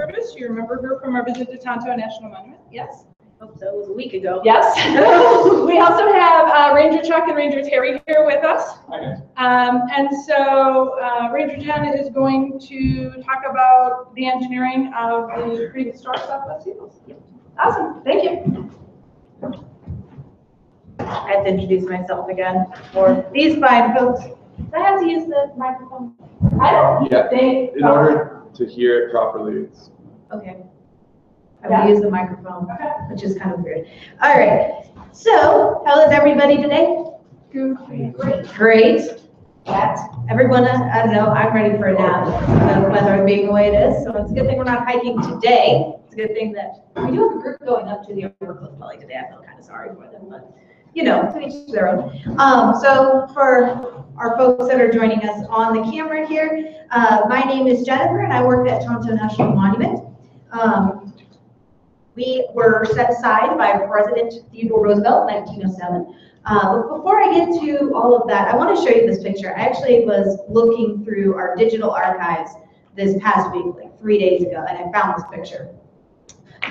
Service. You remember her from our visit to Tonto National Monument? Yes? Hope so. It was a week ago. Yes. We also have Ranger Chuck and Ranger Terry here with us. And so Ranger Jen is going to talk about the engineering of the prehistoric Southwest Eagles. Awesome. Thank you. I have to introduce myself again for these fine folks. Do I have to use the microphone? I don't Yeah. think. In order to hear it properly, it's Okay. I will use the microphone, which is kind of weird. All right. So, how is everybody today? Good. Great. Everyone, I don't know, I'm ready for a nap. The weather being the way it is, so it's a good thing we're not hiking today. It's a good thing that we do have a group going up to the Upper Cliff Valley today. I feel kind of sorry for them, but you know, to each their own. So for our folks that are joining us on the camera here, my name is Jennifer and I work at Tonto National Monument. We were set aside by President Theodore Roosevelt in 1907. But before I get to all of that, I want to show you this picture. I actually was looking through our digital archives this past week, like 3 days ago, and I found this picture.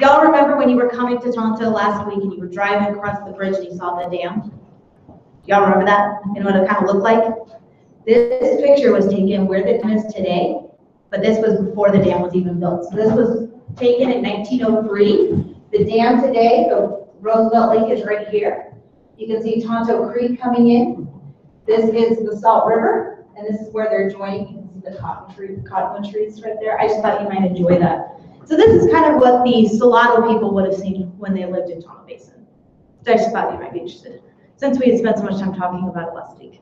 Y'all remember when you were coming to Tonto last week and you were driving across the bridge and you saw the dam? Y'all remember that? And what it kind of looked like? This picture was taken where the dam is today, but this was before the dam was even built. So this was taken in 1903. The dam today, the Roosevelt Lake is right here. You can see Tonto Creek coming in. This is the Salt River, and this is where they're joining. You can see the cottonwood trees right there. I just thought you might enjoy that. So this is kind of what the Salado people would have seen when they lived in Tonto Basin. So I just thought you might be interested, since we had spent so much time talking about it last week.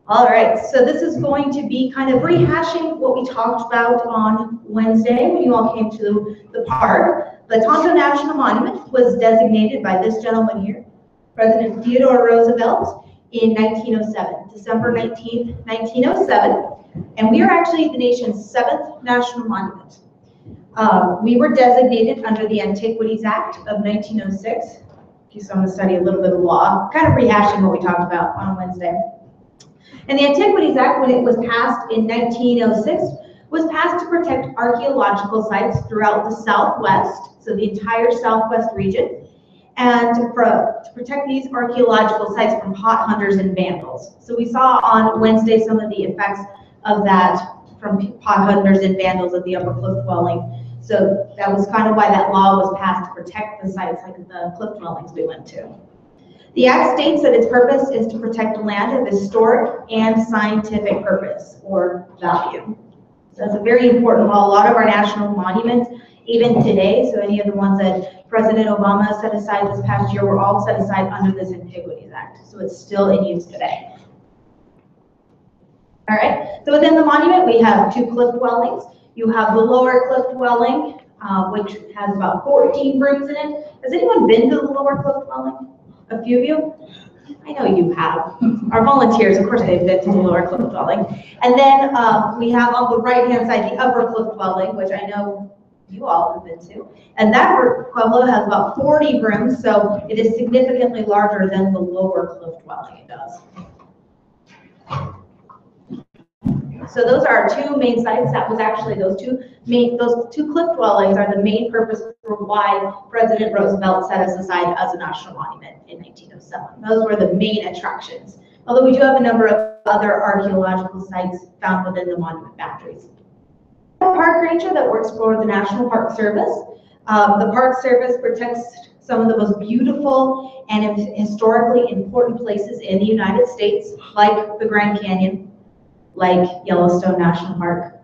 All right, so this is going to be kind of rehashing what we talked about on Wednesday when you all came to the park. The Tonto National Monument was designated by this gentleman here, President Theodore Roosevelt, in 1907, December 19th, 1907. And we are actually the nation's 7th national monument. We were designated under the Antiquities Act of 1906. If you still want to study a little bit of law, kind of rehashing what we talked about on Wednesday. And the Antiquities Act, when it was passed in 1906, was passed to protect archaeological sites throughout the Southwest, so the entire Southwest region, and to protect these archaeological sites from pot hunters and vandals. So we saw on Wednesday some of the effects of that from pot hunters and vandals at the Upper Cliff Dwelling. So that was kind of why that law was passed to protect the sites like the cliff dwellings we went to. The Act states that its purpose is to protect land of historic and scientific purpose or value. So that's a very important law. A lot of our national monuments, even today, so any of the ones that President Obama set aside this past year were all set aside under this Antiquities Act. So it's still in use today. All right, so within the monument, we have 2 cliff dwellings. You have the lower cliff dwelling, which has about 14 rooms in it. Has anyone been to the lower cliff dwelling? A few of you? I know you have. Our volunteers, of course, they've been to the lower cliff dwelling. And then we have on the right-hand side the upper cliff dwelling, which I know you all have been to. And that pueblo has about 40 rooms, so it is significantly larger than the lower cliff dwelling it does. So those are our 2 main sites. That was actually those two cliff dwellings are the main purpose for why President Roosevelt set us aside as a national monument in 1907. Those were the main attractions. Although we do have a number of other archaeological sites found within the monument boundaries. A park ranger that works for the National Park Service. The Park Service protects some of the most beautiful and historically important places in the United States, like the Grand Canyon, like Yellowstone National Park,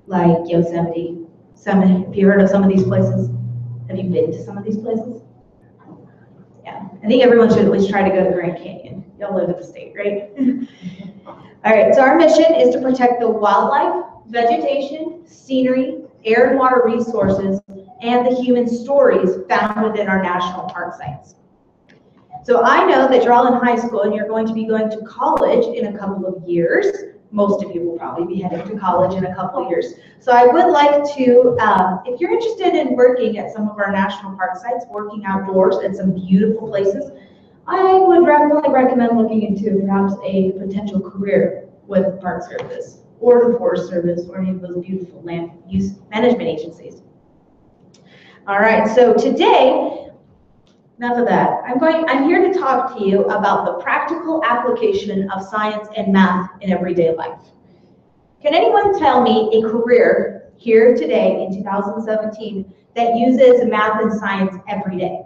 like Yosemite. Have you heard of some of these places? Have you been to some of these places? Yeah, I think everyone should at least try to go to Grand Canyon. Y'all live in the state, right? All right, so our mission is to protect the wildlife, vegetation, scenery, air and water resources, and the human stories found within our national park sites. So I know that you're all in high school and you're going to be going to college in a couple of years. Most of you will probably be heading to college in a couple of years. So I would like to, if you're interested in working at some of our national park sites, working outdoors at some beautiful places, I would definitely recommend looking into perhaps a potential career with Park Service. or the Forest Service, or any of those beautiful land use management agencies. All right, so today, enough of that. I'm here to talk to you about the practical application of science and math in everyday life. Can anyone tell me a career here today in 2017 that uses math and science every day?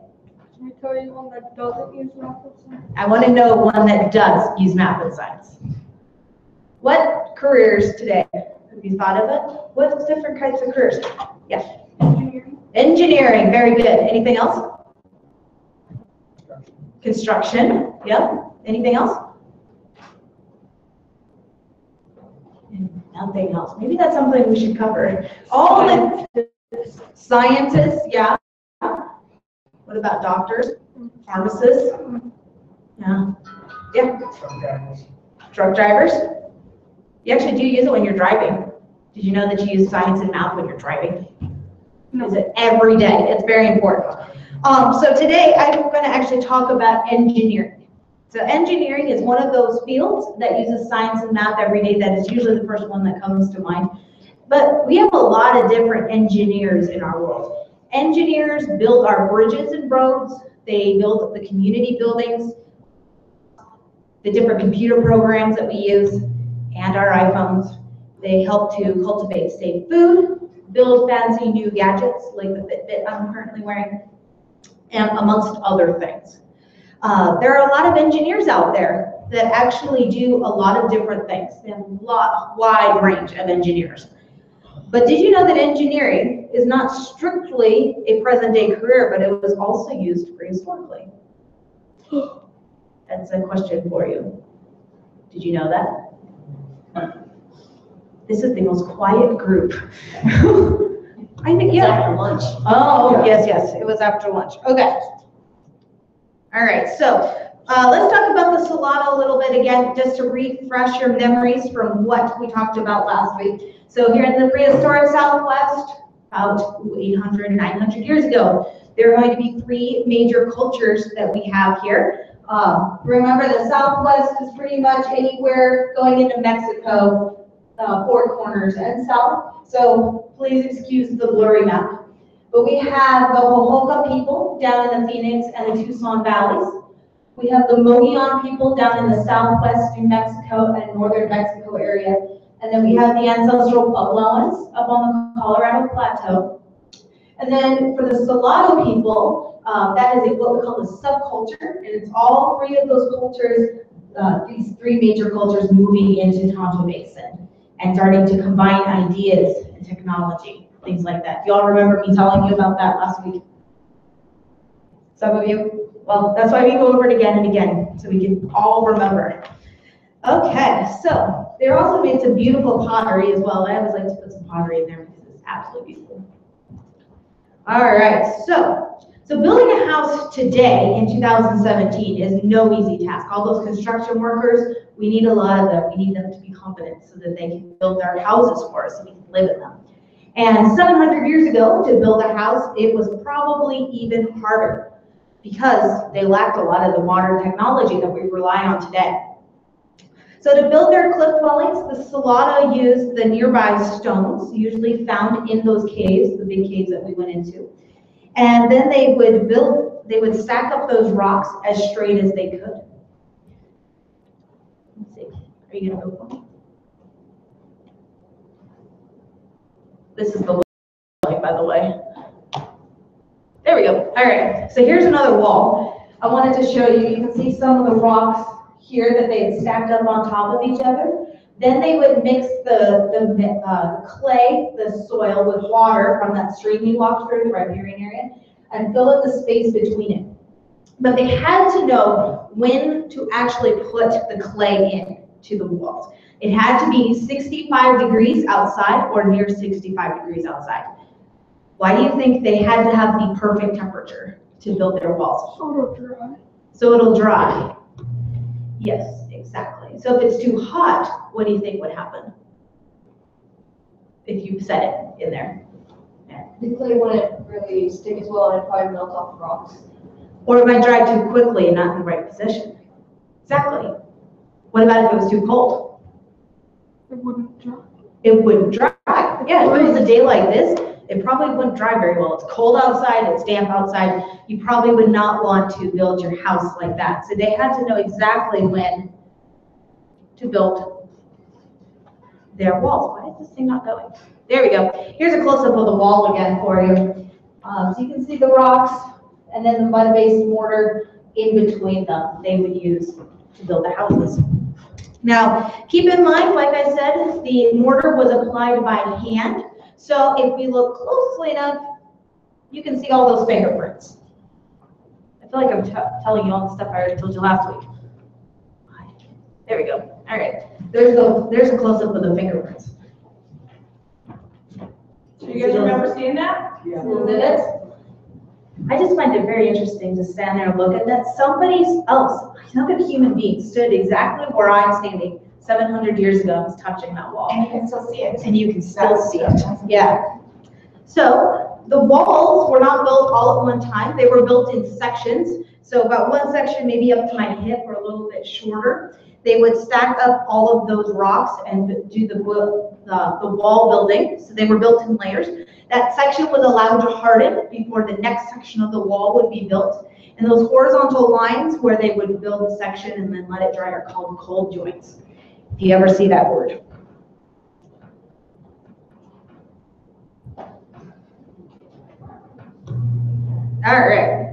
Can I tell you one that doesn't use math and science? I want to know one that does use math and science. What careers today? Have you thought of it? What different kinds of careers? Yes. Engineering. Engineering, very good. Anything else? Construction, yep. Anything else? Nothing else. Maybe that's something we should cover. All the scientists, yeah. What about doctors? Pharmacists? Yeah. Yeah. Truck drivers? You actually do use it when you're driving. Did you know that you use science and math when you're driving? No. Use it every day. It's very important. So today I'm going to actually talk about engineering. So engineering is one of those fields that uses science and math every day. That is usually the first one that comes to mind. But we have a lot of different engineers in our world. Engineers build our bridges and roads. They build the community buildings, the different computer programs that we use, and our iPhones. They help to cultivate safe food, build fancy new gadgets like the Fitbit I'm currently wearing, and amongst other things. There are a lot of engineers out there that actually do a lot of different things. They have a wide range of engineers. But did you know that engineering is not strictly a present-day career, but it was also used prehistorically? That's a question for you. Did you know that? This is the most quiet group. I think, yeah. After lunch. Oh, yes, it was after lunch. Okay. All right, so let's talk about the Salado a little bit again, just to refresh your memories from what we talked about last week. So here in the prehistoric Southwest, about 800, 900 years ago, there are going to be three major cultures that we have here. Remember, the Southwest is pretty much anywhere going into Mexico, four corners and south. So please excuse the blurry map. But we have the Hohoka people down in the Phoenix and the Tucson valleys. We have the Mogollon people down in the southwest New Mexico and northern Mexico area. And then we have the ancestral Puebloans up on the Colorado Plateau. And then for the Salado people, that is what we call a subculture. And it's all three of those cultures, these three major cultures moving into Tonto Basin and starting to combine ideas and technology. Things like that. Do y'all remember me telling you about that last week? Some of you? Well, that's why we go over it again and again, so we can all remember. Okay, so they're also made some beautiful pottery as well. I always like to put some pottery in there because it's absolutely beautiful. All right, so building a house today in 2017 is no easy task. All those construction workers, we need a lot of them. We need them to be competent so that they can build our houses for us so we can live in them. And 700 years ago, to build a house, it was probably even harder because they lacked a lot of the modern technology that we rely on today. So to build their cliff dwellings, the Salado used the nearby stones, usually found in those caves, the big caves that we went into. And then they would stack up those rocks as straight as they could. Let's see, are you gonna go for me? This is the light, by the way. There we go. All right, so here's another wall. I wanted to show you, you can see some of the rocks here that they had stacked up on top of each other. Then they would mix the clay, the soil, with water from that stream we walked through, the riparian area, and fill in the space between it. But they had to know when to actually put the clay in to the walls. It had to be 65 degrees outside or near 65 degrees outside. Why do you think they had to have the perfect temperature to build their walls? So it'll dry. So it'll dry. Yes, exactly. So if it's too hot, what do you think would happen? If you set it in there. Yeah. The clay wouldn't really stick as well, and it'd probably melt off the rocks. Or it might dry too quickly and not in the right position. Exactly. What about if it was too cold? It wouldn't dry. It would dry. Yeah, if it was a day like this, it probably wouldn't dry very well. It's cold outside, it's damp outside. You probably would not want to build your house like that. So they had to know exactly when to build their walls. Why is this thing not going? There we go. Here's a close-up of the wall again for you. So you can see the rocks and then the mud-based mortar in between them they would use to build the houses. Now, keep in mind, like I said, the mortar was applied by hand. So if we look closely enough, you can see all those fingerprints. I feel like I'm telling you all the stuff I already told you last week. There we go. All right. There's a close-up of the fingerprints. Do you guys remember seeing that? Yeah. Did it? I just find it very interesting to stand there and look at that. Somebody else, another human being, stood exactly where I'm standing 700 years ago and was touching that wall. And you can still see it. And you can still see it. Yeah. So the walls were not built all at one time. They were built in sections. So about one section, maybe up to my hip or a little bit shorter. They would stack up all of those rocks and do the wall building. So they were built in layers. That section was allowed to harden before the next section of the wall would be built. And those horizontal lines where they would build a section and then let it dry are called cold joints. If you ever see that word. All right.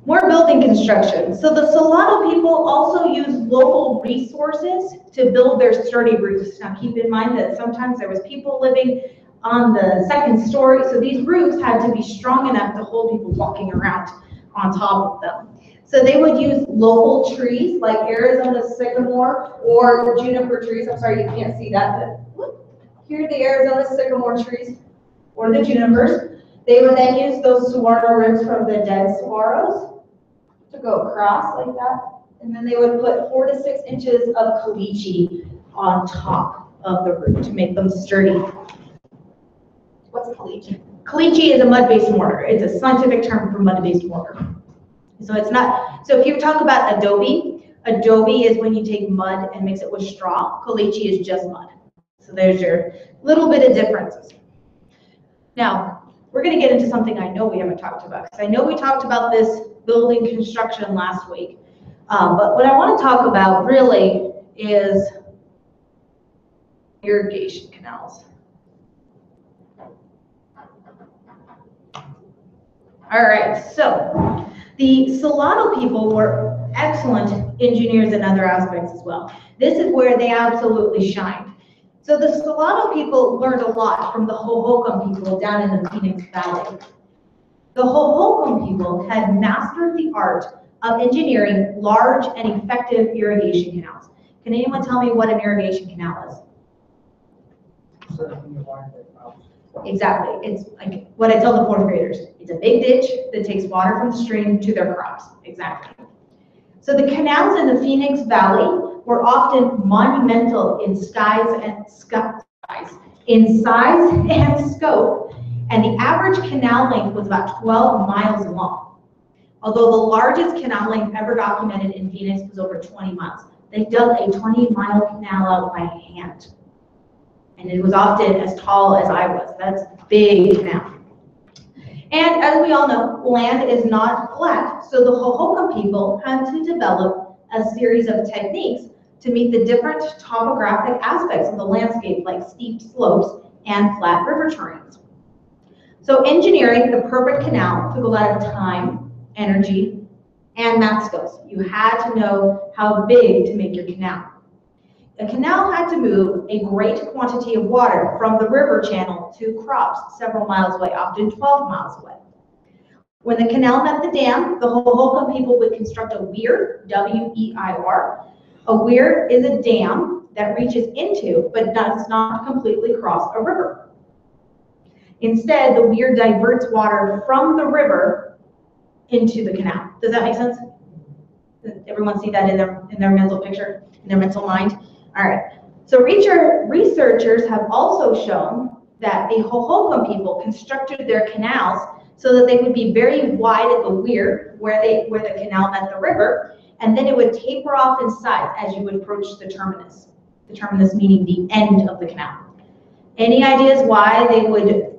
More building construction. So the Solano people also use local resources to build their sturdy roofs. Now keep in mind that sometimes there was people living on the second story, so these roofs had to be strong enough to hold people walking around on top of them. So they would use local trees like Arizona sycamore or juniper trees. I'm sorry, you can't see that, but here are the Arizona sycamore trees or the junipers. They would then use those saguaro ribs from the dead saguaros to go across like that. And then they would put 4 to 6 inches of caliche on top of the roof to make them sturdy. What's caliche? Caliche is a mud-based mortar. It's a scientific term for mud-based mortar. So it's not, so if you talk about adobe is when you take mud and mix it with straw. Caliche is just mud. So there's your little bit of differences. Now, we're going to get into something I know we haven't talked about, because I know we talked about this building construction last week. But what I want to talk about really is irrigation canals. All right, so the Solano people were excellent engineers in other aspects as well. This is where they absolutely shined. So the Solano people learned a lot from the Hohokam people down in the Phoenix Valley. The Hohokam people had mastered the art of engineering large and effective irrigation canals. Can anyone tell me what an irrigation canal is? Exactly. It's like what I tell the 4th graders. It's a big ditch that takes water from the stream to their crops. Exactly. So the canals in the Phoenix Valley were often monumental in size and scope, and the average canal length was about 12 miles long. Although the largest canal length ever documented in Phoenix was over 20 miles. They dug a 20-mile canal out by hand. And it was often as tall as I was. That's a big canal. And as we all know, land is not flat, so the Hohokam people had to develop a series of techniques to meet the different topographic aspects of the landscape, like steep slopes and flat river terrains. So engineering the perfect canal took a lot of time, energy, and math skills. You had to know how big to make your canal. A canal had to move a great quantity of water from the river channel to crops several miles away, often 12 miles away. When the canal met the dam, the Hohokam people would construct a weir, W-E-I-R. A weir is a dam that reaches into, but does not completely cross a river. Instead, the weir diverts water from the river into the canal. Does that make sense? Does everyone see that in their mental picture, in their mental mind? All right, so researchers have also shown that the Hohokam people constructed their canals so that they would be very wide at the weir where the canal met the river, and then it would taper off in size as you would approach the terminus. Determinus meaning the end of the canal. Any ideas why they would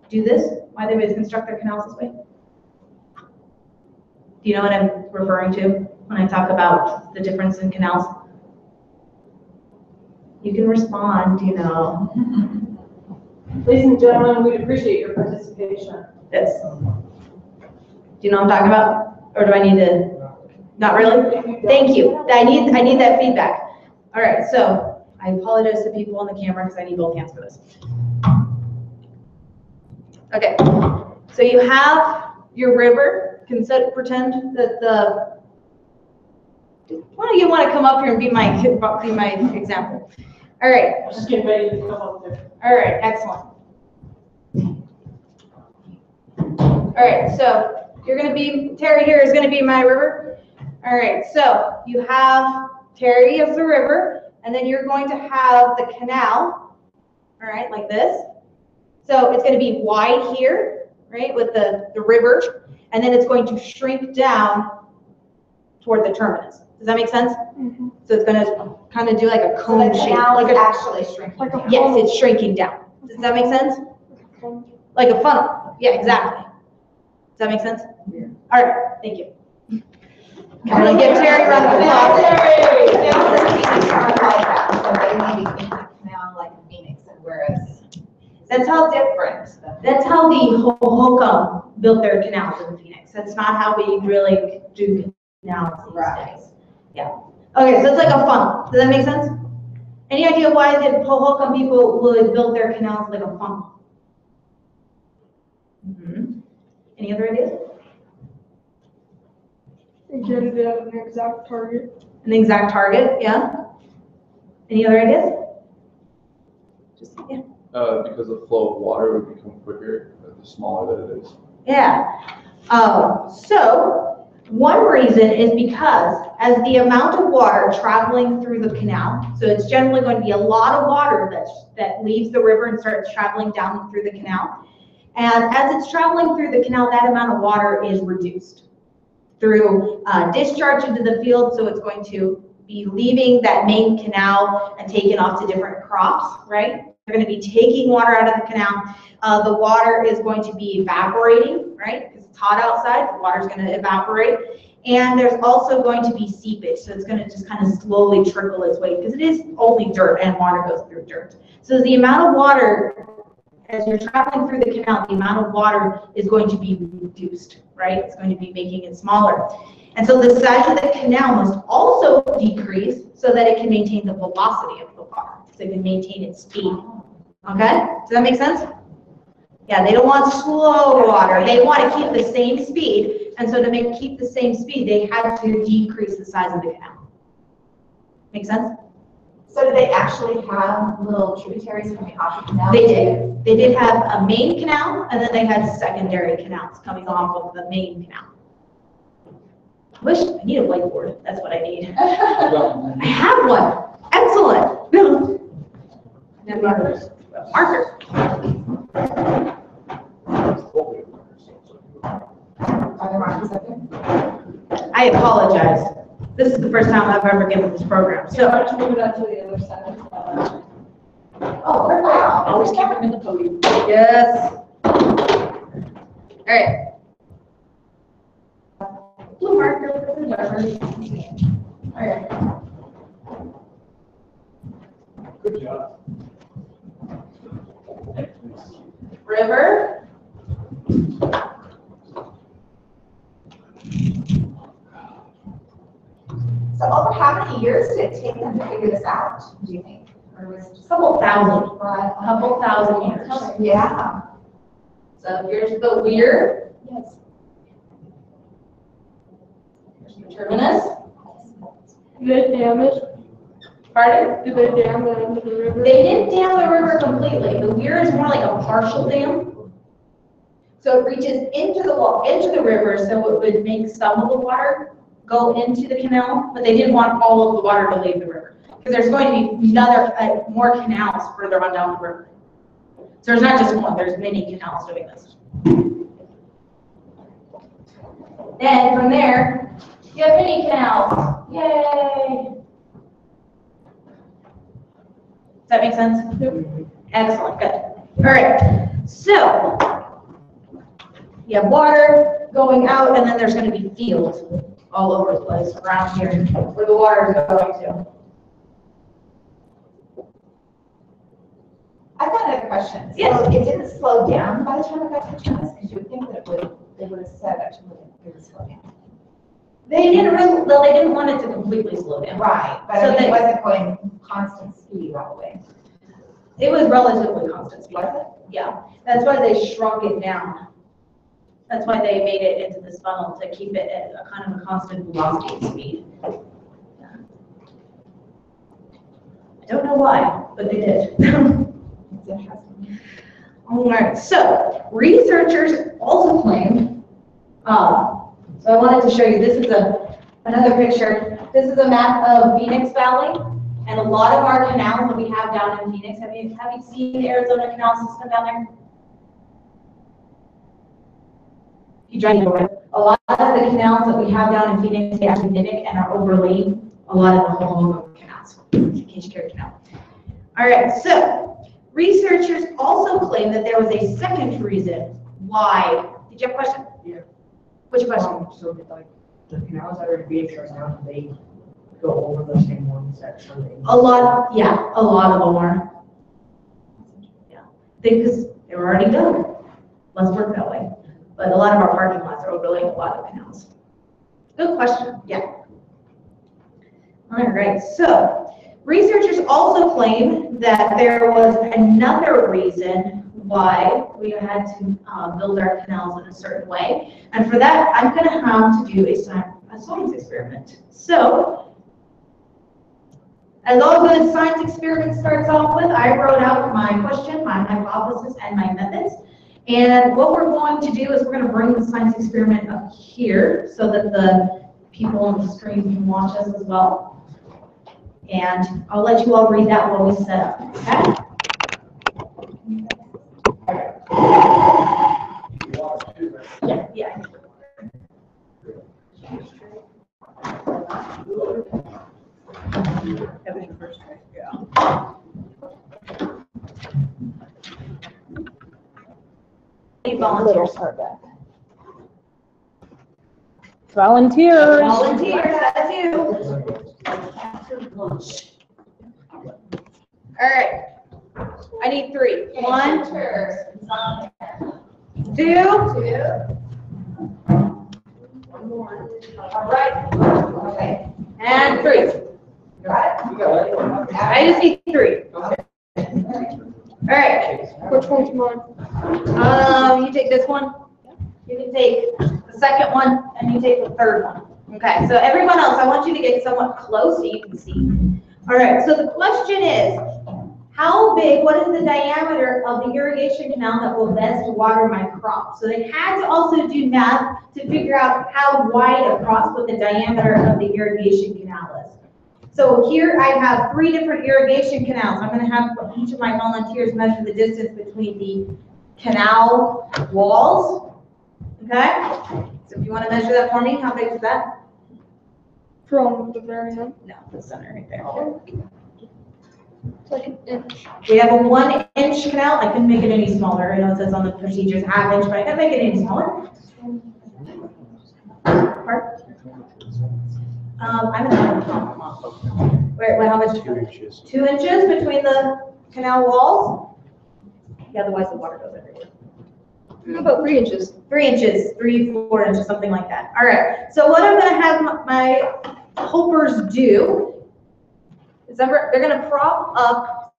do this? Why they would construct their canals this way? Do you know what I'm referring to when I talk about the difference in canals? You can respond, you know. Ladies and gentlemen, we'd appreciate your participation. This. Do you know what I'm talking about? Or do I need to? Not really? Thank you. I need that feedback. All right, so I apologize to people on the camera because I need both hands for this. Okay, so you have your river. Pretend that the. One of you want to come up here and be my example? All right. I'm just getting ready to come up there. All right, excellent. All right, so Terry here is gonna be my river. All right, so you have Terry as the river, and then you're going to have the canal, all right, like this. So it's gonna be wide here, right, with the river, and then it's going to shrink down toward the terminus. Does that make sense? Mm-hmm. So it's gonna kind of do like a cone shape. Like actually shrinking. Like a Yes, it's shrinking down. Does that make sense? Like a funnel. Yeah, exactly. Does that make sense? Yeah. All right, thank you. I'm gonna give Terry a round of applause. So they may be thinking now like a phoenix, and whereas That's how the Hohokam built their canals in Phoenix. That's not how we really do canals these days. Yeah. Okay, so it's like a funnel. Does that make sense? Any idea why the Hohokam people would build their canals like a funnel? Mm-hmm. Any other ideas? Get it at an exact target. An exact target, yeah. Any other ideas? Just, yeah. Because the flow of water would become quicker the smaller that it is. Yeah. So one reason is because as the amount of water traveling through the canal, so it's generally going to be a lot of water that leaves the river and starts traveling down through the canal. And as it's traveling through the canal, that amount of water is reduced through discharge into the field. So it's going to be leaving that main canal and taken off to different crops, right? They're going to be taking water out of the canal. The water is going to be evaporating, right? Because it's hot outside, the water's going to evaporate. And there's also going to be seepage. So it's going to just kind of slowly trickle its way because it is only dirt and water goes through dirt. So the amount of water, as you're traveling through the canal, the amount of water is going to be reduced, right? It's going to be making it smaller. And so the size of the canal must also decrease so that it can maintain the velocity of the water, so it can maintain its speed. Okay? Does that make sense? Yeah, they don't want slow water. They want to keep the same speed. And so to keep the same speed, they had to decrease the size of the canal. Make sense? So do they actually have little tributaries from the Optic Canal? They did. They did have a main canal, and then they had secondary canals coming off of the main canal. I need a whiteboard. That's what I need. I have one. Excellent. Markers. Are there markers up there? I apologize. This is the first time I've ever given this program. So why don't you move it on to the other side? Oh, wow. Always keep them in the podium. Yes. All right. Blue marker. All right. Good job. River. So over how many years did it take them to figure this out, do you think? Or was it just Couple thousand. Right. Couple thousand years. Yeah. So here's the weir. Yes. Here's the terminus. Did they dam it? Pardon? Did they dam the end of the river? They didn't dam the river completely. The weir is more like a partial dam. So it reaches into the river, so it would make some of the water go into the canal, but they didn't want all of the water to leave the river. Because there's going to be more canals further on down the river. So there's not just one, there's many canals doing this. Then from there, you have mini canals. Yay! Does that make sense? Excellent, good. All right, so you have water going out, and then there's going to be fields all over the place around here where the water is going to. I've got another question. Yes. So it didn't slow down by the time it got to Travis, because you would think that they would have said that it would slow down. They didn't really, well, they didn't want it to completely slow down. Right, but So I mean, they- it wasn't going constant speed all the way. It was relatively constant speed. Was it? Yeah, that's why they shrunk it down. That's why they made it into this funnel, to keep it at a kind of a constant velocity speed. I don't know why, but they did. It's interesting. All right, so researchers also claim, so I wanted to show you, this is another picture. This is a map of Phoenix Valley, and a lot of our canals that we have down in Phoenix. Have you seen the Arizona canal system down there? You drive over. A lot of the canals that we have down in Phoenix, they actually mimic and are overlaying a lot of the home canals, Cage Care Canal. All right, so researchers also claim that there was a second reason why. Did you have a question? Yeah. Which question? So like the canals that are in Phoenix right now, do they go over the same ones that Sunday? A lot of them are. Yeah, because they were already done. Let's work that way. But a lot of our parking lots are overlaying a lot of canals. Good question, yeah. All right, so researchers also claim that there was another reason why we had to build our canals in a certain way. And for that, I'm going to have to do a science experiment. So, as all good science experiments starts off with, I wrote out my question, my hypothesis, and my methods. And what we're going to do is we're going to bring the science experiment up here so that the people on the screen can watch us as well. And I'll let you all read that while we set up, okay? Yeah. Everything first, right? Yeah. Volunteers. Volunteers. Volunteers, that's you. All right. I need 3. 1, 2, All right. Okay. and 3. Got it? I just need 3. All right. Which one's mine? You take this one. You can take the second one, and you take the third one. Okay, so everyone else, I want you to get somewhat close so you can see. All right, so the question is, how big, what is the diameter of the irrigation canal that will best water my crop? So they had to also do math to figure out how wide across what the diameter of the irrigation canal is. So here I have 3 different irrigation canals. I'm going to have each of my volunteers measure the distance between the canal walls. Okay? So if you want to measure that for me, how big is that? From the very end. No, the center right there. It's like an inch. We have a 1-inch canal. I couldn't make it any smaller. I know it says on the procedures ½ inch, but I couldn't make it any smaller. Pardon? I'm in the Wait, how much? 2 inches. 2 inches between the canal walls? Yeah, otherwise the water goes everywhere. How about 3 inches? 3 inches, 3, 4 inches, something like that. All right, so what I'm gonna have my helpers do is they're gonna prop up,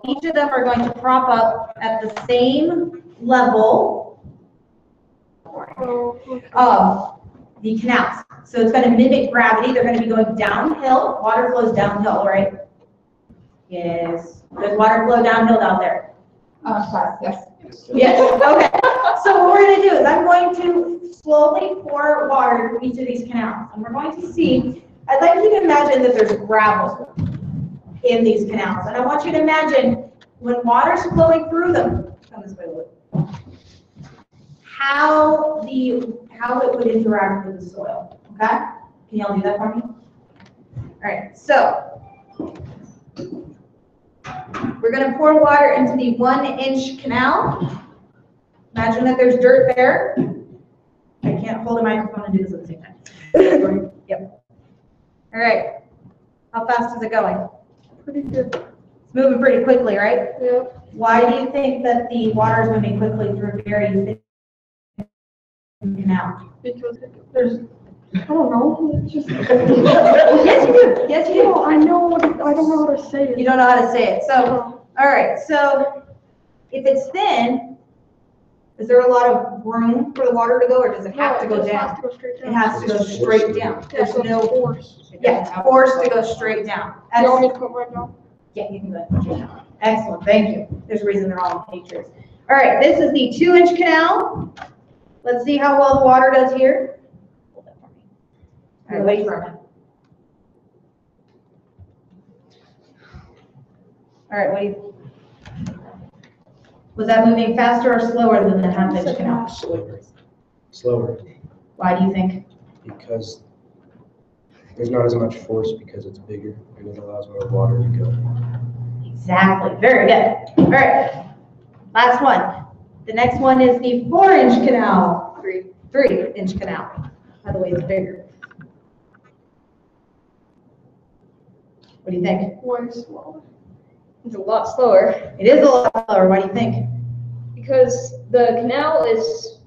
each of them are going to prop up at the same level Oh, okay. of the canals. So it's gonna mimic gravity, they're gonna be going downhill, water flows downhill, right? Yes, there's water flow downhill down there. Yes. Yes, okay. So what we're going to do is I'm going to slowly pour water through each of these canals. And we're going to see, I'd like you to imagine that there's gravel in these canals. And I want you to imagine when water's flowing through them, come this way a little, how it would interact with the soil, okay? Can y'all do that for me? All right, so We're gonna pour water into the 1-inch canal. Imagine that there's dirt there. I can't hold a microphone and do this at the same time. Yep. All right. How fast is it going? Pretty good. It's moving pretty quickly, right? Yeah. Why do you think that the water is moving quickly through a very thin canal? Because there's, I don't know, it's just. Yes, you do. Yes, you do. No, I know, I don't know how to say it. You don't know how to say it. So, all right. So if it's thin, is there a lot of room for the water to go, or does it have to go It down? has to go straight down. It has to go straight down. Yeah, There's so it's no, force. yeah, it's forced to go straight down. You want me Excellent. to put right now? Yeah, you can go ahead. Excellent, thank you. There's a reason they're all in pictures. All right, this is the 2-inch canal. Let's see how well the water does here. Hold that for me. All right, wait for a minute. All right, wait. Was that moving faster or slower than the 1/2-inch canal? Slower, Why do you think? because there's not as much force because it's bigger and it allows more water to go. Exactly, very good. All right, last one. The next one is the 4-inch canal, 3-inch canal. By the way, it's bigger. What do you think? Way slower. It's a lot slower It is a lot slower, what do you think? because the canal is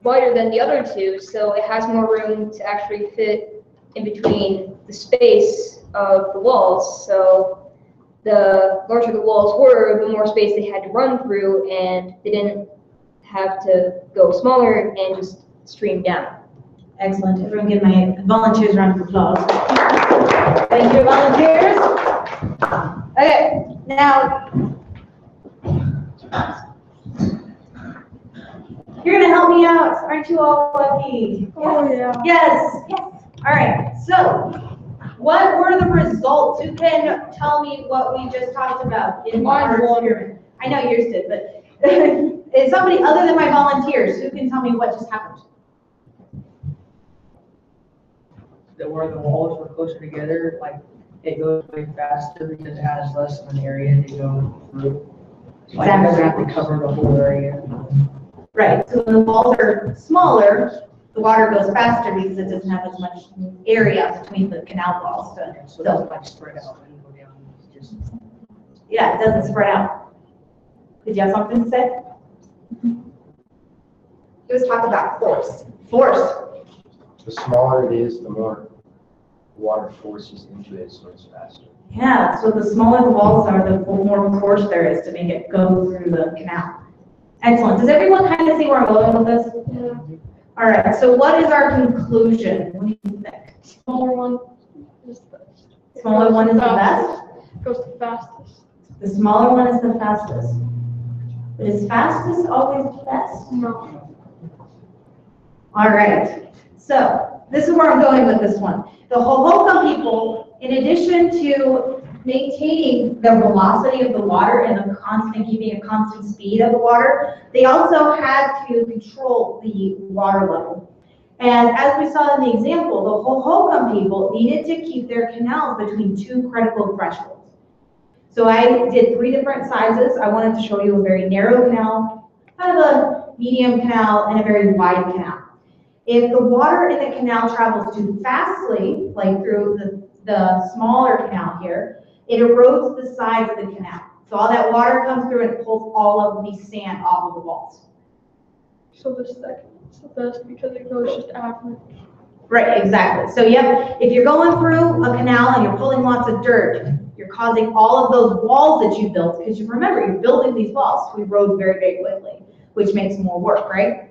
wider than the other two, so it has more room to actually fit in between the space of the walls. So the larger the walls were, the more space they had to run through, and they didn't have to go smaller and just stream down. Excellent, everyone give my volunteers a round of applause. Thank you, volunteers. Okay, now, you're gonna help me out, aren't you all lucky? Oh, yeah. Yes, yes. All right, so what were the results? Who can tell me what we just talked about in our experiment? I know yours did, but it's somebody other than my volunteers. Who can tell me what just happened? That where the walls were closer together, like it goes way faster because it has less of an area to go through. Like it doesn't have to cover the whole area. Right, so when the walls are smaller, the water goes faster because it doesn't have as much area between the canal walls. So it doesn't like spread out and go down. It's just Yeah, it doesn't spread out. Did you have something to say? He was talking about force. Force. The smaller it is, the more water forces into it, so it's faster. Yeah, so the smaller the walls are, the more force there is to make it go through the canal. Excellent. Does everyone kind of see where I'm going with this? Yeah. All right, so what is our conclusion? What do you think? Smaller one is the. Smaller one is the best? Goes the fastest. The smaller one is the fastest. But is fastest always the best? No. All right, so this is where I'm going with this one. The Hohokam people, in addition to maintaining the velocity of the water and the constant, keeping a constant speed of the water, they also had to control the water level. And as we saw in the example, the Hohokam people needed to keep their canals between 2 critical thresholds. So I did 3 different sizes. I wanted to show you a very narrow canal, kind of a medium canal, and a very wide canal. If the water in the canal travels too fastly, like through the smaller canal here, it erodes the sides of the canal. So all that water comes through and it pulls all of the sand off of the walls. So the second is the best because it goes just average. Right, exactly. So yep, if you're going through a canal and you're pulling lots of dirt, you're causing all of those walls that you built, because you remember, you're building these walls to erode very, very quickly, which makes more work, right?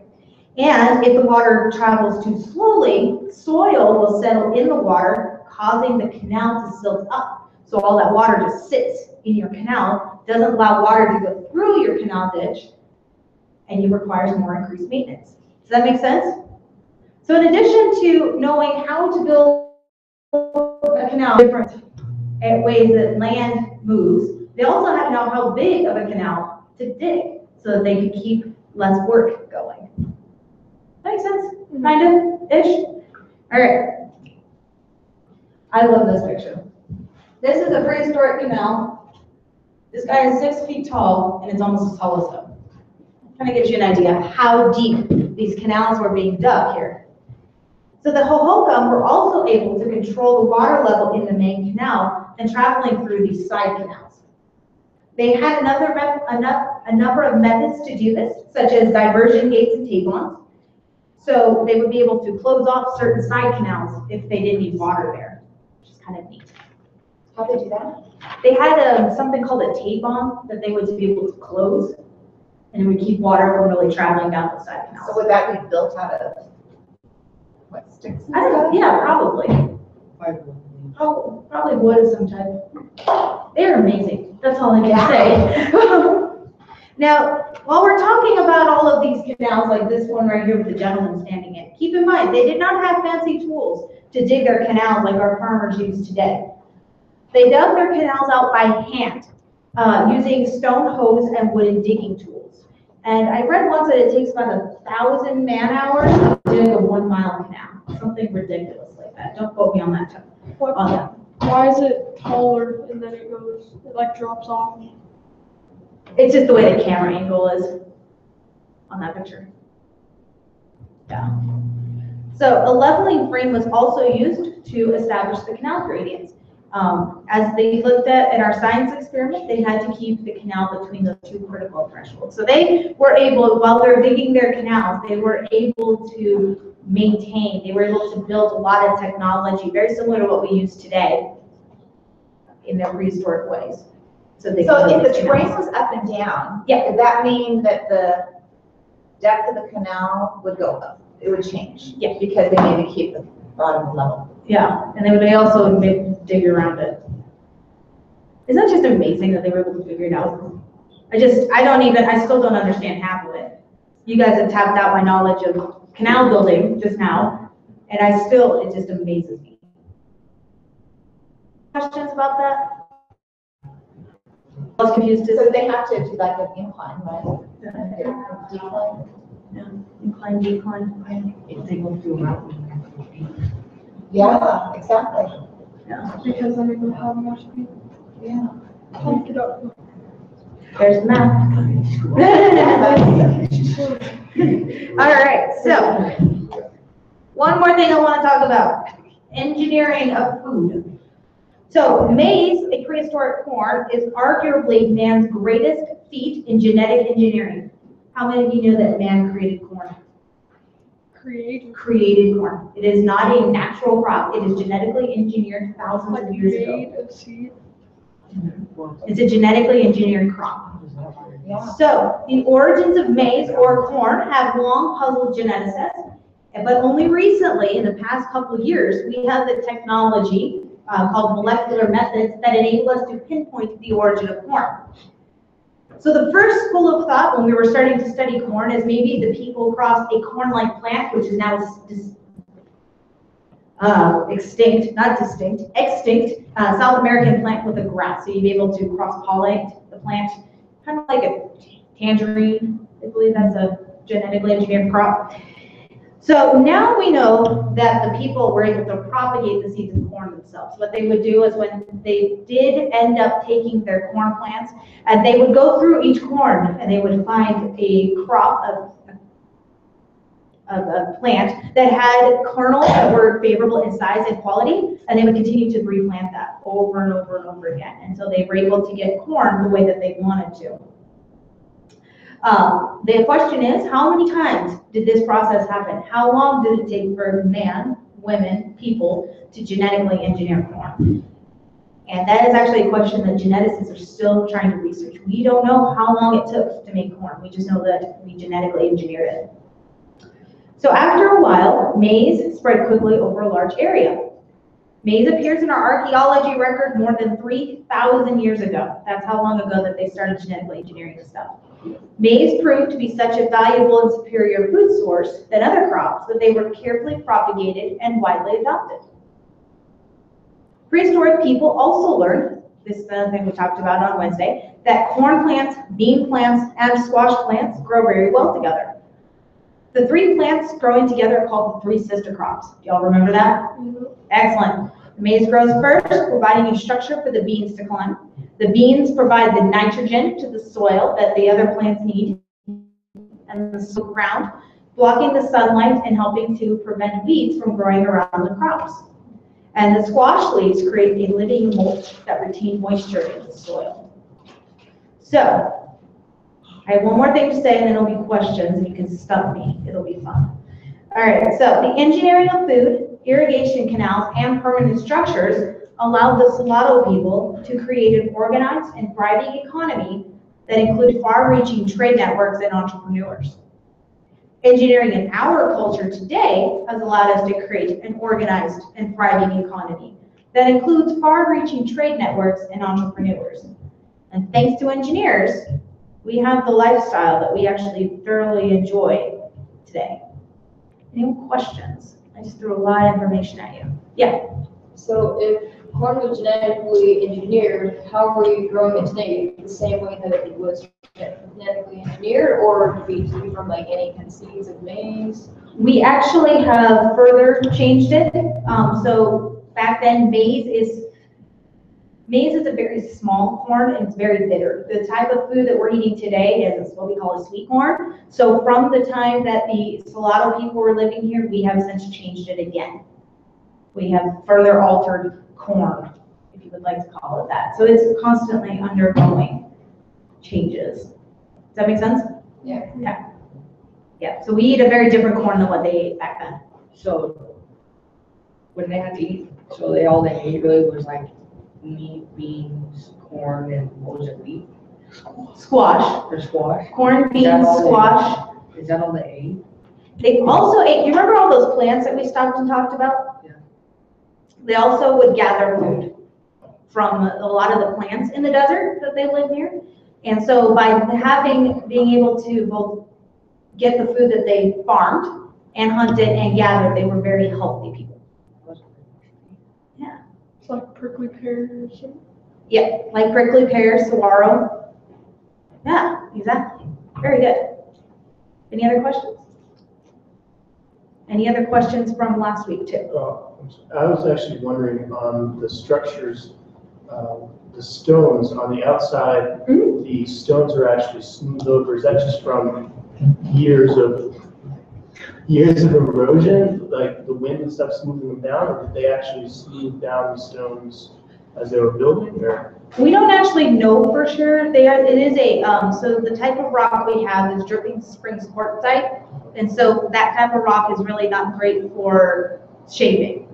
And if the water travels too slowly, soil will settle in the water, causing the canal to silt up. So all that water just sits in your canal, doesn't allow water to go through your canal ditch, and it requires more increased maintenance. Does that make sense? So in addition to knowing how to build a canal different ways that land moves, they also have to know how big of a canal to dig so that they can keep less work going. That makes sense? Kind of, ish? All right. I love this picture. This is a prehistoric canal. This guy is 6 feet tall and it's almost as tall as him. Kind of gives you an idea of how deep these canals were being dug here. So the Hohokam were also able to control the water level in the main canal and traveling through these side canals. They had a number of methods to do this, such as diversion gates and tablons. So they would be able to close off certain side canals if they didn't need water there, which is kind of neat. How'd they do that? They had something called a tablon that they would be able to close, and it would keep water from really traveling down the side canals. So would that be built out of, what, sticks? I don't know, yeah, probably. Fiberglass. Probably wood of some type. They're amazing, that's all I can say. Now, while we're talking about all of these canals, like this one right here with the gentleman standing in, keep in mind, they did not have fancy tools to dig their canals like our farmers use today. They dug their canals out by hand, using stone hoes and wooden digging tools. And I read once that it takes about 1,000 man-hours to dig a 1 mile canal. Something ridiculous like that. Don't quote me on that. Why is it taller and then it like drops off? It's just the way the camera angle is on that picture. Yeah. So a leveling frame was also used to establish the canal gradients. As they looked at our science experiment, they had to keep the canal between those two critical thresholds. So they were able, while they're digging their canals, they were able to maintain, they were able to build a lot of technology, very similar to what we use today in their prehistoric ways. So if the terrain was up and down, yeah, does that mean that the depth of the canal would go up? It would change? Yeah. Because they need to keep the bottom level. Yeah, and they also dig around it. Isn't that just amazing that they were able to figure it out? I still don't understand half of it. You guys have tapped out my knowledge of canal building just now, and it just amazes me. Questions about that? I was confused. So they have to do like an incline, right? Decline? Yeah, incline, decline. If they go through a mountain. Yeah, exactly. Yeah. Because then you're gonna have more speed. Yeah. Pump it up. There's the math. All right, so one more thing I want to talk about, engineering of food. So maize, a prehistoric corn, is arguably man's greatest feat in genetic engineering. How many of you know that man created corn? Created corn. It is not a natural crop. It is genetically engineered thousands of years ago. It's a genetically engineered crop. Yeah. So the origins of maize or corn have long puzzled geneticists, but only recently, in the past couple of years, we have the technology called molecular methods that enable us to pinpoint the origin of corn. So the first school of thought when we were starting to study corn is maybe the people crossed a corn-like plant, which is now extinct South American plant with a grass. So you'd be able to cross-pollinate the plant, kind of like a tangerine. I believe that's a genetically engineered crop. So now we know that the people were able to propagate the seeds of corn themselves. What they would do is when they did end up taking their corn plants, and they would go through each corn and they would find a crop of a plant that had kernels that were favorable in size and quality, and they would continue to replant that over and over and over again until they were able to get corn the way that they wanted to. The question is, how many times did this process happen? How long did it take for man, women, people to genetically engineer corn? And that is actually a question that geneticists are still trying to research. We don't know how long it took to make corn. We just know that we genetically engineered it. So after a while, maize spread quickly over a large area. Maize appears in our archaeology record more than 3,000 years ago. That's how long ago that they started genetically engineering this stuff. Maize proved to be such a valuable and superior food source than other crops that they were carefully propagated and widely adopted. Prehistoric people also learned, this is the thing we talked about on Wednesday, that corn plants, bean plants, and squash plants grow very well together. The three plants growing together are called the three sister crops. Do y'all remember that? Mm-hmm. Excellent. The maize grows first, providing a structure for the beans to climb. The beans provide the nitrogen to the soil that the other plants need and the ground, blocking the sunlight and helping to prevent weeds from growing around the crops. And the squash leaves create a living mulch that retain moisture in the soil. So, I have one more thing to say and then there'll be questions and you can stump me. It'll be fun. All right, so the engineering of food, irrigation canals, and permanent structures allowed the Salado people to create an organized and thriving economy that include far-reaching trade networks and entrepreneurs. Engineering in our culture today has allowed us to create an organized and thriving economy that includes far-reaching trade networks and entrepreneurs. And thanks to engineers, we have the lifestyle that we actually thoroughly enjoy today. Any questions? I just threw a lot of information at you. Yeah. So if corn was genetically engineered, how are we growing it today? The same way that it was genetically engineered, or do we do from like any kind of seeds of maize? We actually have further changed it. So back then, maize is a very small corn and it's very bitter. The type of food that we're eating today is what we call a sweet corn. So from the time that the Salado people were living here, we have since changed it again. We have further altered corn, if you would like to call it that. So it's constantly undergoing changes. Does that make sense? Yeah. Yeah. Yeah, so we eat a very different corn than what they ate back then. So when they had to eat, so all they ate really was like meat, beans, corn, and what was it, wheat Squash, or squash? corn, beans, squash. Is that all they ate? They also ate, you remember all those plants that we stopped and talked about? Yeah. They also would gather food from a lot of the plants in the desert that they live near. And so by being able to both get the food that they farmed and hunted and gathered, they were very healthy people. Yeah. It's like prickly pears. Yeah, like prickly pear, saguaro. Yeah, exactly. Very good. Any other questions? Any other questions from last week too? I was actually wondering on the structures, the stones on the outside, the stones are actually smoothed over. Is that just from years of erosion, like the wind and stuff smoothing them down, or did they actually smooth down the stones as they were building? Or We don't actually know for sure. It is so the type of rock we have is dripping springs quartzite, and so that type of rock is really not great for shaping.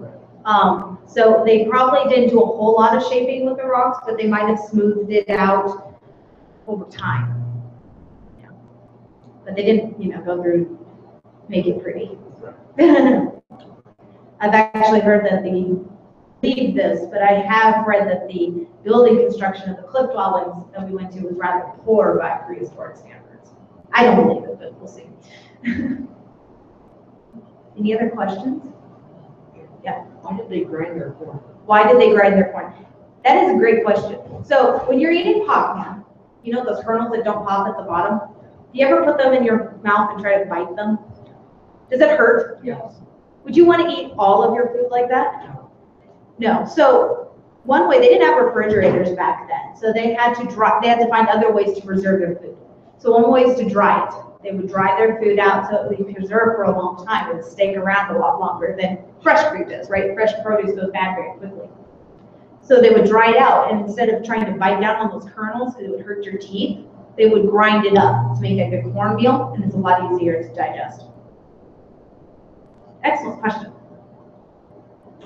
So they probably didn't do a whole lot of shaping with the rocks, but they might have smoothed it out over time. Yeah. But they didn't, go through, make it pretty. I've actually heard that believe this, but I have read that the building construction of the cliff dwellings that we went to was rather poor by prehistoric standards. I don't believe it, but we'll see. Any other questions? Yeah. Why did they grind their corn? Why did they grind their corn? That is a great question. So when you're eating popcorn, you know those kernels that don't pop at the bottom? Do you ever put them in your mouth and try to bite them? Does it hurt? Yes. Would you want to eat all of your food like that? No. So one way, they didn't have refrigerators back then, so they had to find other ways to preserve their food. So one way is to dry it. They would dry their food out so it would be preserved for a long time. It would stay around a lot longer than fresh food does, right? Fresh produce goes bad very quickly. So they would dry it out, and instead of trying to bite down on those kernels because it would hurt your teeth, they would grind it up to make a good cornmeal, and it's a lot easier to digest. Excellent question.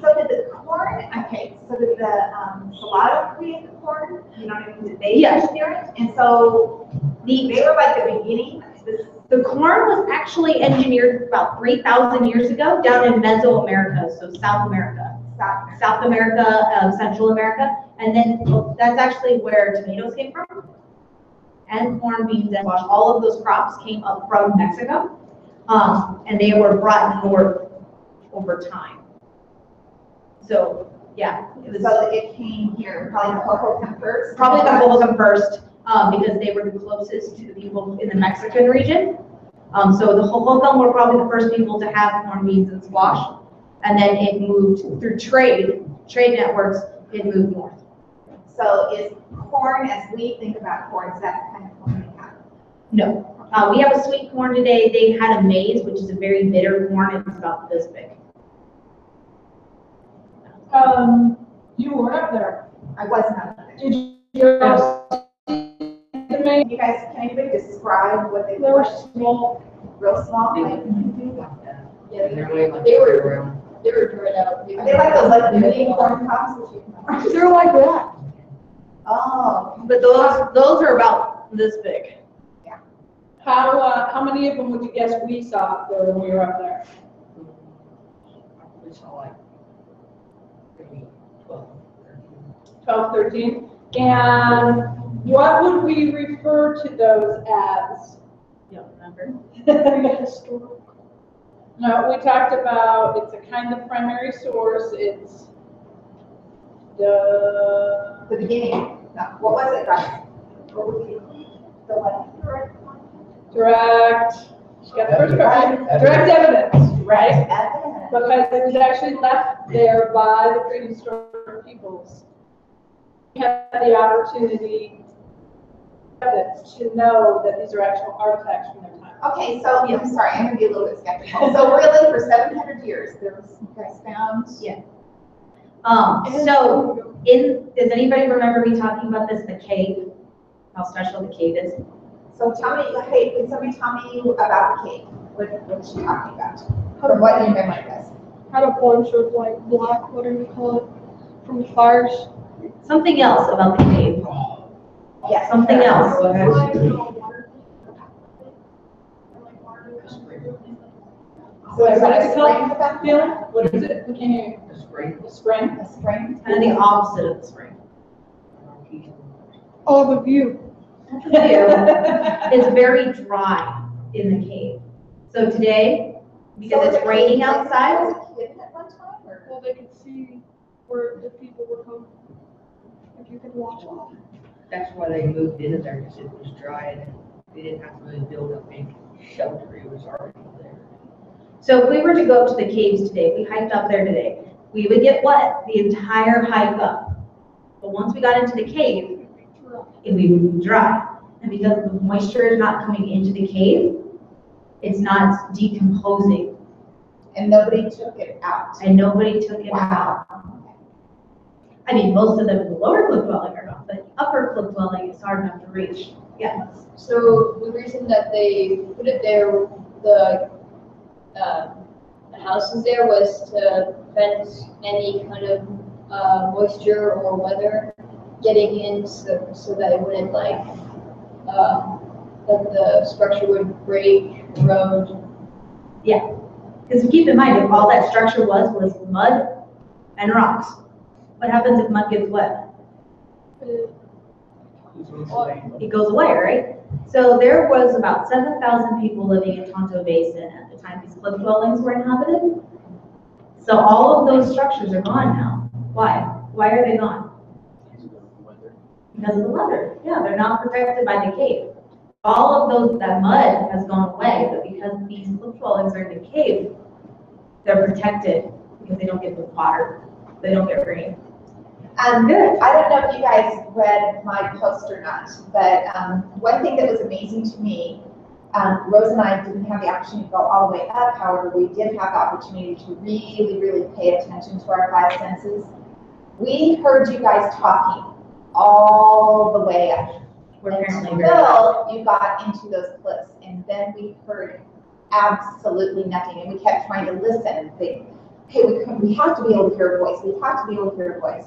So did the corn, so did the Salado create the corn? You know what I mean? Did they engineer it? And so they were like the beginning. The corn was actually engineered about 3,000 years ago down in Mesoamerica, so South America. South America, Central America, and then that's actually where tomatoes came from, and corn, beans, and squash. All of those crops came up from Mexico, and they were brought north over time. So yeah, So it came here, probably the Hohokam first. Probably the Hohokam first, because they were the closest to the people in the Mexican region. So the Hohokam were probably the first people to have corn, beans, and squash. And then it moved through trade networks, it moved north. So is corn, as we think about corn, is that the kind of corn we have? No. We have a sweet corn today. They had a maize, which is a very bitter corn. It's about this big. You were up there. I was not there. Did you the main? Can you guys, can anybody describe what they They were were? small. Real small? They Like, Yeah, they're way like They were- around. They were dried out. are they like those like mini corn cobs that you can? They're like that. Oh, But those are about this big. How many of them would you guess we saw up there when we were up there? We saw like maybe 12, 12, 13? And what would we refer to those as? You don't remember? No, we talked about, it's a kind of primary source, it's the, the beginning. No, what was it, guys? What was it? The what? direct, she got the first part, direct evidence, right? Evidence. Because it was actually left there by the prehistoric peoples. We had the opportunity to know that these are actual artifacts from their time. Okay, so I'm sorry, I'm gonna be a little bit skeptical. So really, for 700 years, there was, you guys found? Yeah. So does anybody remember me talking about this, the cave? How special the cave is? So tell me, hey, can somebody tell me about the cave? What's she talking about? From what your memory is? Had a bunch of like black, what do you call it, from the fires. Something else about the cave. Yes. Something else. Go ahead. So is that a What spring with that? Feeling? What is it? We can't hear you. The spring. The spring? A spring? Kind of the opposite of the spring. Oh, the view. It's very dry in the cave. So today, because it's raining outside, Was it hidden at one time, or? Well, they could see where the people were coming. If you could watch off. That's why they moved into there, because it was dry and they didn't have to really build a big shelter, it was already there. so if we were to go up to the caves today, we hiked up there today, we would get wet the entire hike up. But once we got into the cave, we would be dry. And because the moisture is not coming into the cave, it's not decomposing, And nobody took it out? and nobody took it out. Wow. I mean, most of them in the lower cliff dwelling are not, but upper cliff dwelling is hard enough to reach. Yeah. So the reason that they put it there, the houses there was to prevent any kind of moisture or weather getting in, so that it wouldn't like that the structure would break, erode. Because keep in mind, if all that structure was mud and rocks, what happens if mud gets wet? It goes away, right? So there was about 7,000 people living in Tonto Basin at the time these cliff dwellings were inhabited. So all of those structures are gone now. Why? Why are they gone? Because of the weather. Yeah, they're not protected by the cave. All of those, that mud has gone away, but because these cliff dwellings are in the cave, they're protected because they don't get the water, they don't get rain. Good. I don't know if you guys read my post or not, but one thing that was amazing to me, Rose and I didn't have the opportunity to go all the way up. However, we did have the opportunity to really, really pay attention to our five senses. We heard you guys talking all the way up. We're apparently very loud. Until you got into those cliffs, and then we heard absolutely nothing, and we kept trying to listen and think, okay, we have to be able to hear a voice. We have to be able to hear a voice.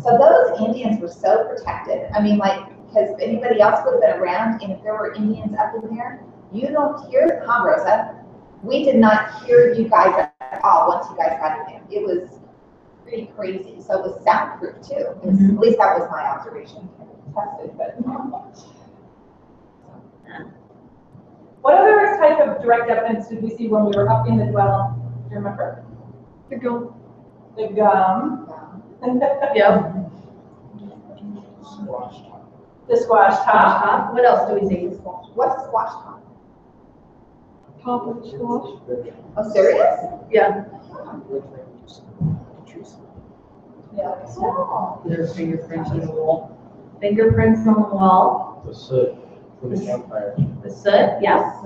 So those Indians were so protected. I mean, like, because anybody else would have been around, and if there were Indians up in there, you don't hear, huh, Rosa? We did not hear you guys at all once you guys got in there. It was pretty crazy. So it was soundproof too. At least that was my observation. Tested, but. What other type of direct evidence did we see when we were up in the dwelling? Do you remember? The gum. The gum. Yep. The squash top. What else do we see? What's squash top? Top of the squash. Oh, serious? Yeah. Yeah. Oh. Their fingerprints in the wall. Fingerprints on the wall, The soot from the campfire. the soot, yes.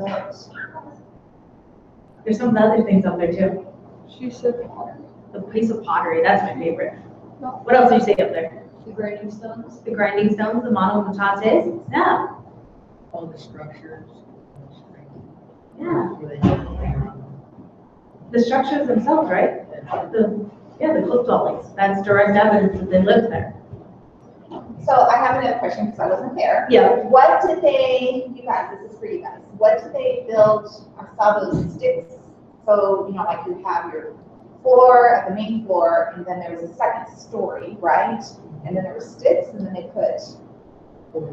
There's some other things up there too. She said pottery. The piece of pottery, that's my favorite. What else did you say up there? The grinding stones. The grinding stones, the monomutates, yeah, All the structures. yeah. Where they have the finger on them. The structures themselves, right? The cliff dwellings, that's direct evidence that they lived there. So I have another question because I wasn't there. Yeah. What did they, you guys, this is for you guys, what did they build? I saw those sticks. So, you know, like you have your floor at the main floor, and then there was a second story, right? And then there were sticks, and then they put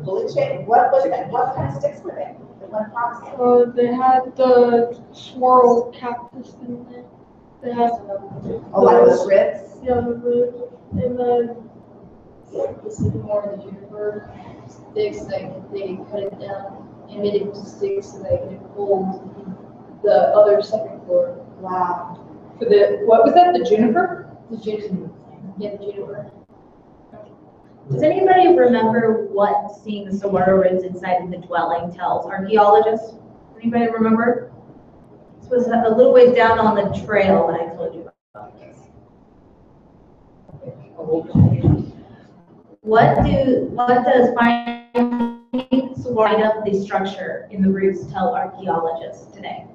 bullet shape. What was that? What kind of sticks were they? That went across? They had the swirl cactus in there. They had Oh, like those ribs? yeah, the root, and then this is more of the juniper sticks. Like they cut it down and made it into sticks, so they could hold the other second floor. Wow. For the, what was that, the juniper? The juniper, yeah, the juniper. Does anybody remember what seeing the saguaro ribs inside of the dwelling tells archaeologists? Anybody remember? This was a little ways down on the trail when I told you about this. What does finding saguaro up the structure in the roots tell archaeologists today?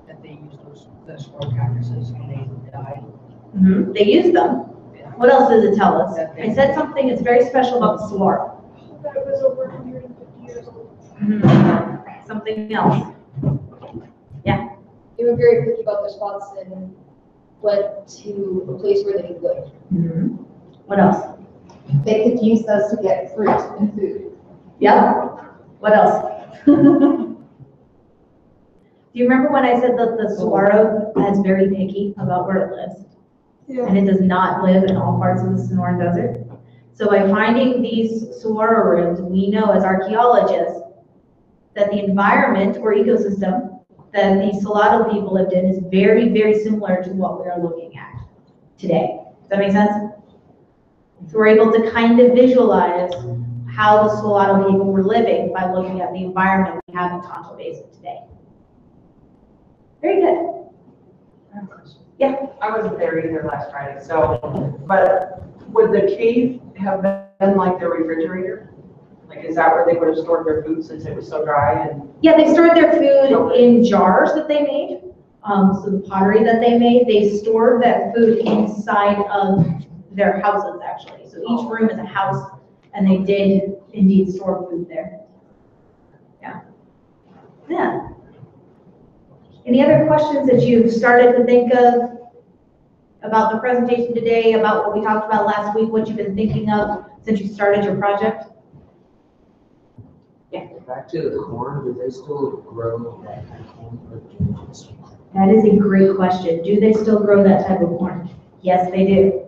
That they use the swirl cactuses and they died. They use them. What else does it tell us? I said something that's very special about the saguaro. That it was over 150 years old. Something else. They were very picky about their spots and went to a place where they could live. What else? They could use those to get fruit and food. Yep. What else? Do you remember when I said that the saguaro is very picky about where it lives? Yeah. And it does not live in all parts of the Sonoran Desert? So by finding these saguaro ribs, we know as archaeologists that the environment or ecosystem that the Salado people lived in is very, very similar to what we are looking at today. Does that make sense? So we're able to kind of visualize how the Salado people were living by looking at the environment we have in Tonto Basin today. Very good. Yeah. I wasn't there either last Friday, so, but would the cave have been like the refrigerator? Like, is that where they would have stored their food since it was so dry and? Yeah, they stored their food in jars that they made. So the pottery that they made, they stored that food inside of their houses, actually. So each room is a house, and they did indeed store food there. Yeah. Yeah. Any other questions that you've started to think of about the presentation today, about what we talked about last week, what you've been thinking of since you started your project? Yeah. Back to the corn, do they still grow that kind of corn? Or do they just- That is a great question. Do they still grow that type of corn? Yes, they do.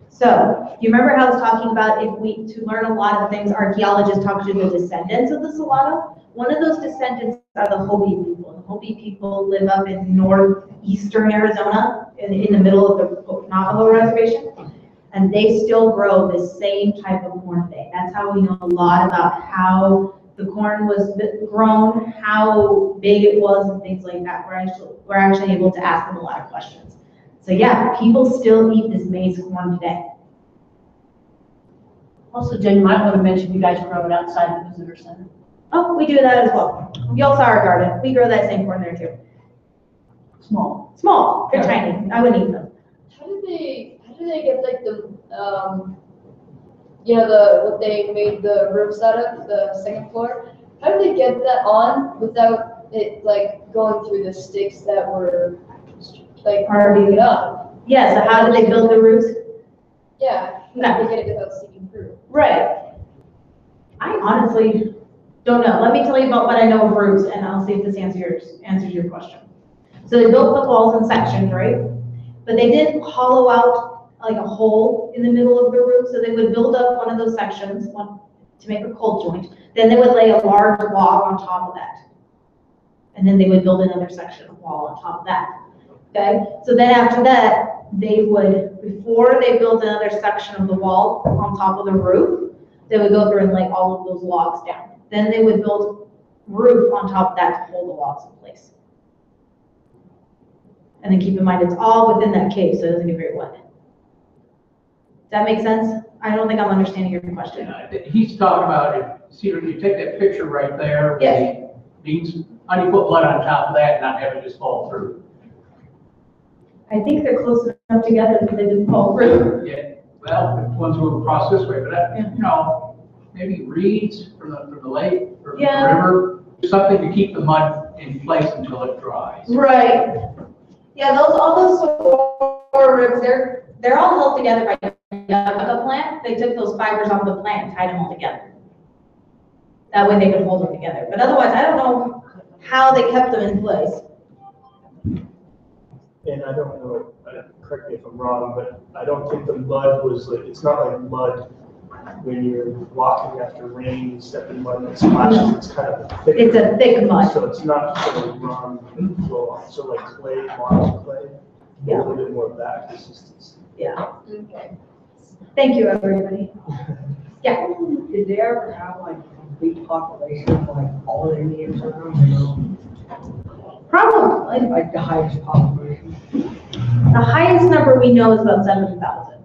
So, do you remember how I was talking about to learn a lot of things, archaeologists talk to the descendants of the Salado? One of those descendants are the Hopi people. The Hopi people live up in northeastern Arizona, in the middle of the Navajo reservation, and they still grow the same type of corn today. That's how we know a lot about how the corn was grown, how big it was, and things like that. We're actually able to ask them a lot of questions. So yeah, people still eat this maize corn today. Also, Jen, you might want to mention you guys grow it outside the visitor center. Oh, we do that as well. You all saw our garden. We grow that same corn there too. Small. Small, they're tiny. I wouldn't eat them. How did they get like the, what they made the roofs out of, the second floor? How did they get that on without it like going through the sticks that were like carving it up? Yeah, so how did they build the roofs? Yeah, how did they get it without seeping through? Right. I honestly don't know. Let me tell you about what I know of roofs, and I'll see if this answers your question. So they built the walls in sections, right? But they didn't hollow out like a hole in the middle of the roof, so they would build up one of those sections to make a cold joint. Then they would lay a large log on top of that. And then they would build another section of wall on top of that. Okay? So then after that, they would, before they build another section of the wall on top of the roof, they would go through and lay all of those logs down. Then they would build roof on top of that to hold the logs in place. And then keep in mind, it's all within that cave, so it doesn't get very wet. Does that make sense? I don't think I'm understanding your question. He's talking about, see, you take that picture right there. Yes. Needs, how do you put mud on top of that and not have it just fall through? I think they're close enough together that they didn't fall through. Yeah, well, if one's moving across this way, but that, you know, maybe reeds from the lake or the Yeah. river, something to keep the mud in place until it dries. Right. Yeah, all those four ribs, they're all held together by the plant. They took those fibers off the plant and tied them all together. That way they could hold them together. But otherwise, I don't know how they kept them in place. And I don't know, correct me if I'm wrong, but I don't think the mud was like, it's not like mud when you're walking after rain, you step in mud and it splashes, it's kind of thick. It's a thick mud. So it's not so run and flow off. So like clay, marsh clay, a little bit more of that consistency. Yeah. Okay. Thank you, everybody. Yeah. Did they ever have like a complete population of like all the Indians around? Probably. Like the highest population? The highest number we know is about 7,000.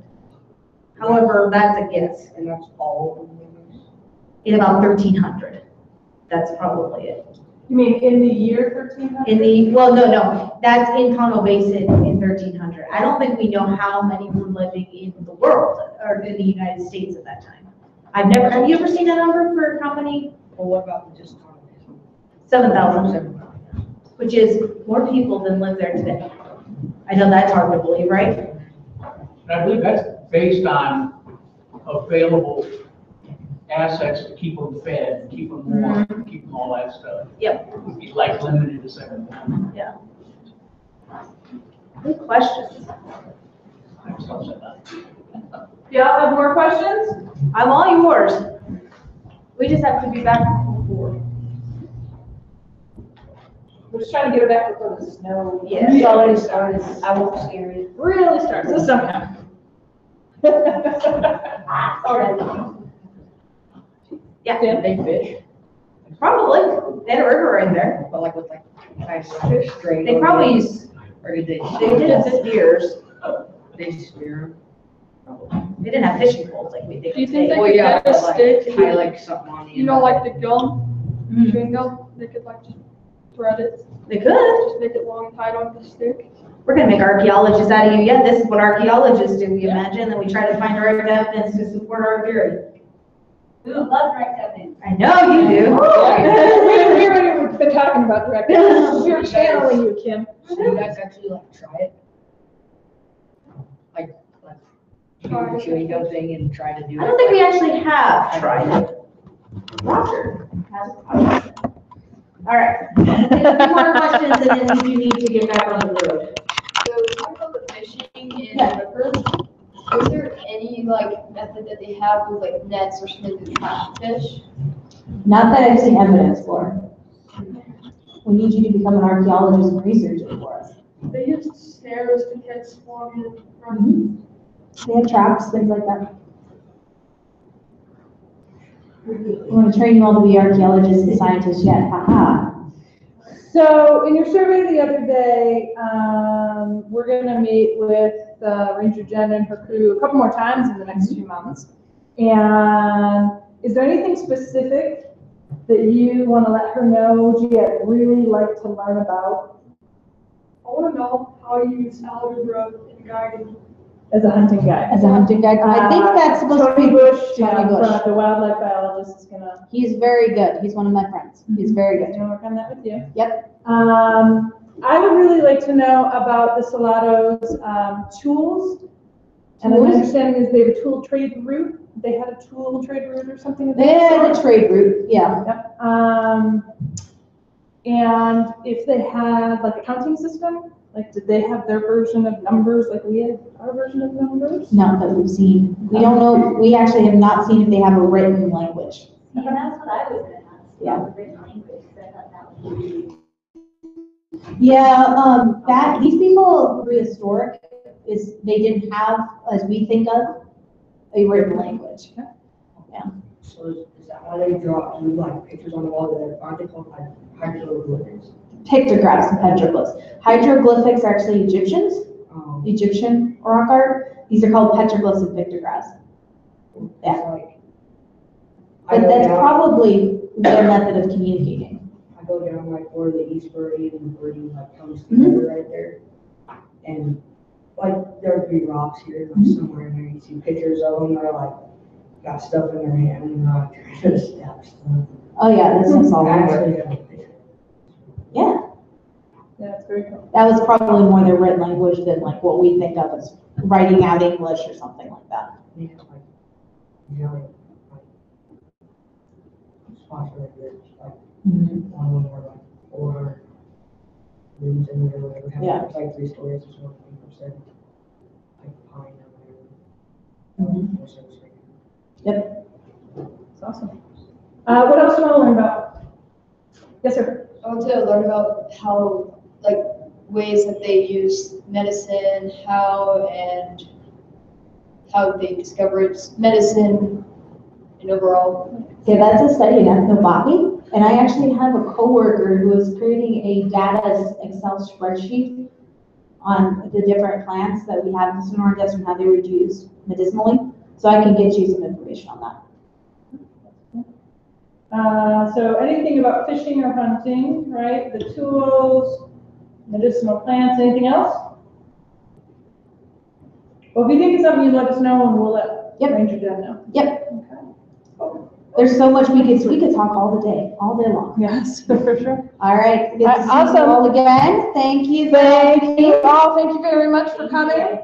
However, that's a guess. And that's all of them? In about 1,300. That's probably it. You mean in the year 1300? Well, no, that's in Tonto Basin in 1,300. I don't think we know how many were living in the world or in the United States at that time. Have you ever seen a number for how many? Well, what about just Tonto Basin? 7,000, which is more people than live there today. I know that's hard to believe, right? And I believe that's based on available assets to keep them fed, keep them warm, keep them all that stuff. Yep. It's like limited to 7,000. Yeah. Good questions. Yeah, have more questions? I'm all yours. We just have to be back before. We're just trying to get it back before the snow. Yeah. It's already started. I won't scare you. Really starts this summer. All right. Yeah. Did they fish? Probably. They had a river right there. But like with like nice fish string? They probably used, Or did they? they did it for years. They spear They didn't have fishing poles like we did Do you think today. they Well, could yeah, get a but like, stick? tie like something on the end. You know, like the gum, Mhm. chewing gum, they could like just thread it, They could. just make it long, tied onto the stick. We're gonna make archaeologists out of you. Yeah, this is what archaeologists do, we imagine, and we try to find direct evidence to support our theory. We would love direct evidence. I know you do. We already been talking about direct evidence. We're channeling you, Kim. So you guys actually like try it? Like do the chewing gum thing and try to do it? I don't think we actually have tried it. Roger has a question. All right. Any more questions, and then you need to get back on the road. So talking about the fishing in the river, is there any like method that they have with like nets or something to trap fish? Not that I've seen evidence for. We need you to become an archaeologist and research it for us. They use snares to catch salmon from. They have traps, things like that. We want to train you all to be archaeologists and scientists yet, haha. So in your survey the other day, we're gonna meet with Ranger Jen and her crew a couple more times in the next few months. And is there anything specific that you want to let her know you'd really like to learn about? I want to know how you use algebra in guiding. As a hunting guide. As a hunting guide, I think that's supposed to Tony be Bush, Tony Bush. the wildlife biologist, is gonna. He's very good. He's one of my friends. He's very good. Gonna work on that with you. Yep. I would really like to know about the Salato's tools. And my Tools? understanding is they have a tool trade route. They had a tool trade route or something of that They had a sort. trade route, yeah. Yep. And if they had like a counting system, like did they have their version of numbers like we had our version of numbers? Not that we've seen. We don't know, we actually have not seen if they have a written language. Yeah, that's what I was gonna ask. Yeah. The written language, 'cause I thought that would be. Yeah, these people, Prehistoric, is they didn't have, as we think of, a written language. So is that why they draw, do like pictures on the wall that aren't they called like hieroglyphics? Pictographs and petroglyphs. Hieroglyphics are actually Egyptian rock art. These are called petroglyphs and pictographs. Yeah. Like, I But go that's down- probably their method of communicating. I go down like where the East Meridian and Meridian like comes Mm-hmm. together right there. And like there would be rocks here, like somewhere in there, you see pictures of them, they're like, got stuff in their hand and they're like, trying to stab stuff. Oh yeah, this is all I over. actually have a picture. Yeah, Yeah, it's very cool. that was probably more their written language than like what we think of as writing out English or something like that. They have like, jelly, like, spots right there, like, one of them were like 4 rooms in there, or whatever, have Yeah. like 3 stories or something, percent, like pine or Mhm. whatever. Yep. It's awesome. What else do you want to learn about? Yes, sir. I want to learn about how, like, ways that they use medicine, how they discovered medicine and overall. Okay, that's a study in ethnobotany, and I actually have a coworker who is creating a data Excel spreadsheet on the different plants that we have in the Sonora Desert and how they were used medicinally. So I can get you some information on that. So anything about fishing or hunting, right? The tools, medicinal plants, anything else? Well, if you think of something, you let us know and we'll let Ranger Jen know. Yep. Okay. There's so much we could talk all day long. Yes, for sure. All right, good to see you Awesome. all again. Thank you. Thank you all. Thank you very much for coming.